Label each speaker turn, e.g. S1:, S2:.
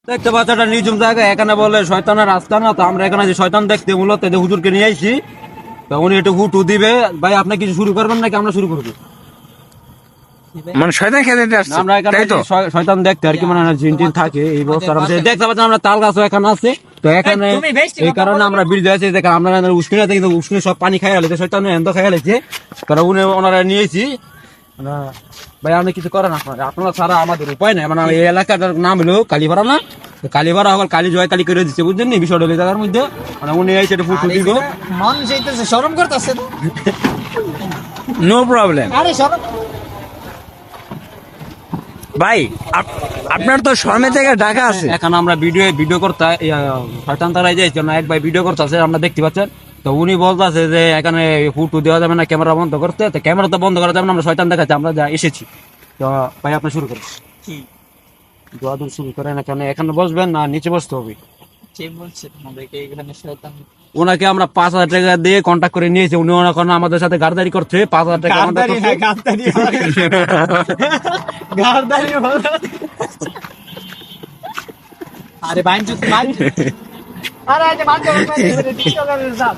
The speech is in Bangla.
S1: দেখতে পাচ্ছ একটা নিঝুম জায়গা, এখানে বলে শয়তানের রাস্তা না, তো আমরা এখানে যে শয়তান দেখতে মূলত এদের হুজুরকে নিয়ে আইছি, তো উনি একটু হুটু দিবে। ভাই আপনি কিছু শুরু করবেন নাকি আমরা শুরু করবো?
S2: মানে শয়তান খেতে আসছে,
S1: আমরা এখানে
S2: তাই তো?
S1: শয়তান দেখতে আর কি, মানে জিন টিন থাকে এই ব্যবস্থা দেখতে পাচ্ছেন। আমরা তাল গাছও এখানে আছে, তো এখানে এই কারণে আমরা বিরুদ্ধে আছি। দেখেন আমরা উষ্ণ আছে, কিন্তু উষ্ণ সব পানি খাই আলেছে, শয়তান এন্দ খাই আলেছে, কারণ উনি ওনারা নিয়েছি। ভাই আপনি কিছু করেন, আপনারা ছাড়া আমাদের উপায় নাই। মানে এই এলাকাটার নাম হলো কালীপাড়া না, কালীপাড়া হল কালী জয় কালী করে দিচ্ছে, বুঝছেন নি বিষয়টা এই জায়গার মধ্যে। মানে উনি এই সেটা ফুটু দিব,
S3: মন চাইতেছে, শরম করতেছে তো।
S2: নো প্রবলেম
S3: আরে শরম
S2: ভাই, আপনার তো শর্মে থেকে ঢাকা আছে।
S1: এখন আমরা ভিডিও করতে শয়তান তারাই যাইছে না, এক ভাই ভিডিও করতেছে, আমরা দেখতে পাচ্ছেন। তো উনি বলতেছে যে এখানে ফুটু দেওয়া যাবে না, ক্যামেরা বন্ধ করতে। তো ক্যামেরা তো বন্ধ করা যাবে না, আমরা শয়তান দেখাচ্ছি, আমরা যা এসেছি। তো ভাই আপনি শুরু করেন,
S3: কি
S1: দোয়া দূর শুরু করেন। এখানে এখানে বসবেন না নিচে বসতে হবে?
S3: কে বলছে তোমাদেরকে এখানে শয়তান?
S1: ওনাকে আমরা 5,000 টাকা দিয়ে কন্ট্যাক্ট করে নিয়েছি, উনি ওনাকে আমাদের সাথে গার্দারি করছে। 5,000 টাকা আমাদের করছে।
S3: গারদারি আরে বাইন চুপ বাইন। আরে আজ বাদ দাও,